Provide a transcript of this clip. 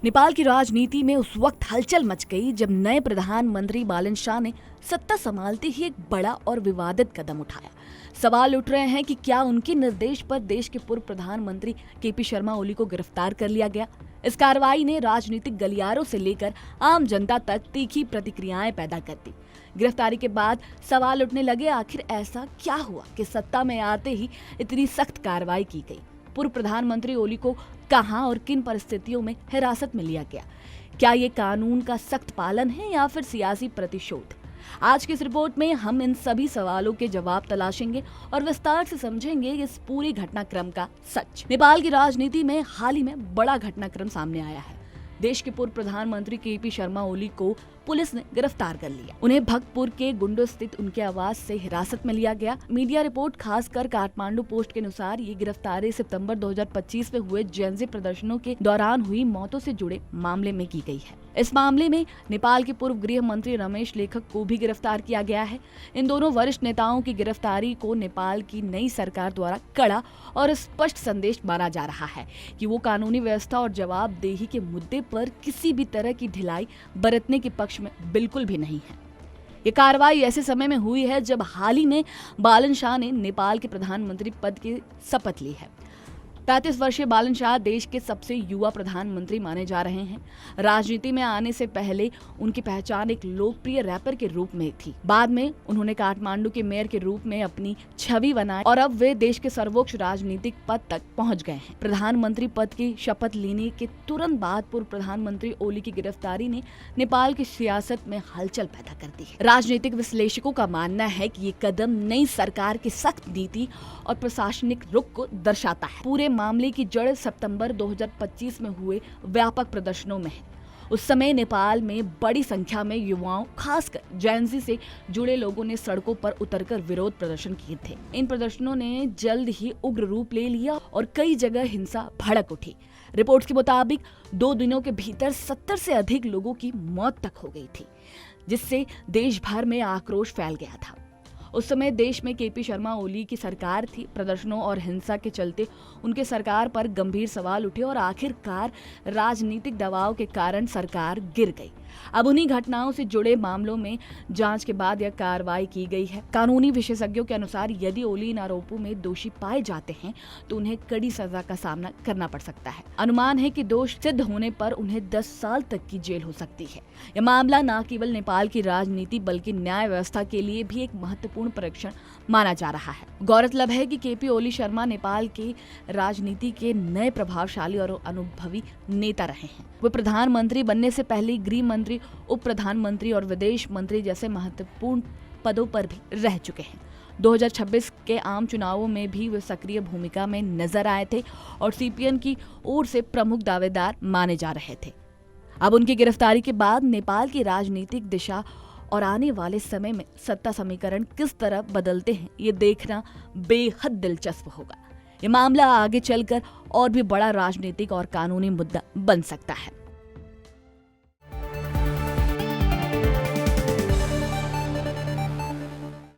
नेपाल की राजनीति में उस वक्त हलचल मच गई जब नए प्रधानमंत्री बालन शाह ने सत्ता संभालते ही एक बड़ा और विवादित कदम उठाया। सवाल उठ रहे हैं कि क्या उनके निर्देश पर देश के पूर्व प्रधानमंत्री केपी शर्मा ओली को गिरफ्तार कर लिया गया। इस कार्रवाई ने राजनीतिक गलियारों से लेकर आम जनता तक तीखी प्रतिक्रियाएं पैदा कर दी। गिरफ्तारी के बाद सवाल उठने लगे, आखिर ऐसा क्या हुआ कि सत्ता में आते ही इतनी सख्त कार्रवाई की गई। पूर्व प्रधानमंत्री ओली को कहां और किन परिस्थितियों में हिरासत में लिया गया। क्या ये कानून का सख्त पालन है या फिर सियासी प्रतिशोध। आज की इस रिपोर्ट में हम इन सभी सवालों के जवाब तलाशेंगे और विस्तार से समझेंगे इस पूरे घटनाक्रम का सच। नेपाल की राजनीति में हाल ही में बड़ा घटनाक्रम सामने आया है। देश के पूर्व प्रधानमंत्री केपी शर्मा ओली को पुलिस ने गिरफ्तार कर लिया। उन्हें भक्तपुर के गुंडो स्थित उनके आवास से हिरासत में लिया गया। मीडिया रिपोर्ट खासकर काठमांडू पोस्ट के अनुसार ये गिरफ्तारी सितंबर 2025 में हुए जेनजी प्रदर्शनों के दौरान हुई मौतों से जुड़े मामले में की गई है। इस मामले में नेपाल के पूर्व गृह मंत्री रमेश लेखक को भी गिरफ्तार किया गया है। इन दोनों वरिष्ठ नेताओं की गिरफ्तारी को नेपाल की नई सरकार द्वारा कड़ा और स्पष्ट संदेश माना जा रहा है कि वो कानूनी व्यवस्था और जवाबदेही के मुद्दे पर किसी भी तरह की ढिलाई बरतने के पक्ष में बिल्कुल भी नहीं है। ये कार्रवाई ऐसे समय में हुई है जब हाल ही में बालन शाह ने नेपाल के प्रधानमंत्री पद की शपथ ली है। 35 वर्षीय बालन शाह देश के सबसे युवा प्रधानमंत्री माने जा रहे हैं। राजनीति में आने से पहले उनकी पहचान एक लोकप्रिय रैपर के रूप में थी। बाद में उन्होंने काठमांडू के मेयर के रूप में अपनी छवि बनाई और अब वे देश के सर्वोच्च राजनीतिक पद तक पहुंच गए हैं। प्रधानमंत्री पद की शपथ लेने के तुरंत बाद पूर्व प्रधानमंत्री ओली की गिरफ्तारी ने नेपाल की सियासत में हलचल पैदा कर दी है। राजनीतिक विश्लेषकों का मानना है कि ये कदम नई सरकार की सख्त नीति और प्रशासनिक रुख को दर्शाता है। पूरे मामले की जड़ सितंबर 2025 में हुए व्यापक प्रदर्शनों में है। उस समय नेपाल में बड़ी संख्या में युवाओं, खासकर जेनजी से जुड़े लोगों ने सड़कों पर उतरकर विरोध प्रदर्शन किए थे। इन प्रदर्शनों ने जल्द ही उग्र रूप ले लिया और कई जगह हिंसा भड़क उठी। रिपोर्ट्स के मुताबिक 2 दिनों के भीतर 70 से अधिक लोगों की मौत तक हो गई थी, जिससे देश भर में आक्रोश फैल गया था। उस समय देश में केपी शर्मा ओली की सरकार थी। प्रदर्शनों और हिंसा के चलते उनके सरकार पर गंभीर सवाल उठे और आखिरकार राजनीतिक दबाव के कारण सरकार गिर गई। अब उन्हीं घटनाओं से जुड़े मामलों में जांच के बाद यह कार्रवाई की गई है। कानूनी विशेषज्ञों के अनुसार यदि ओली इन आरोपों में दोषी पाए जाते हैं तो उन्हें कड़ी सजा का सामना करना पड़ सकता है। अनुमान है कि दोष सिद्ध होने पर उन्हें 10 साल तक की जेल हो सकती है। यह मामला न केवल नेपाल की राजनीति बल्कि न्याय व्यवस्था के लिए भी एक महत्वपूर्ण परीक्षण माना जा रहा है। गौरतलब है कि केपी ओली शर्मा नेपाल के राजनीति के नए प्रभावशाली और अनुभवी नेता रहे हैं। वे प्रधानमंत्री बनने से पहले गृह मंत्री, उप प्रधानमंत्री और विदेश मंत्री जैसे महत्वपूर्ण पदों पर भी रह चुके हैं। 2026 के आम चुनावों में भी वे सक्रिय भूमिका में नजर आए थे और सीपीएम की ओर से प्रमुख दावेदार माने जा रहे थे। अब उनकी गिरफ्तारी के बाद नेपाल की राजनीतिक दिशा और आने वाले समय में सत्ता समीकरण किस तरह बदलते हैं, ये देखना बेहद दिलचस्प होगा। ये मामला आगे चलकर और भी बड़ा राजनीतिक और कानूनी मुद्दा बन सकता है।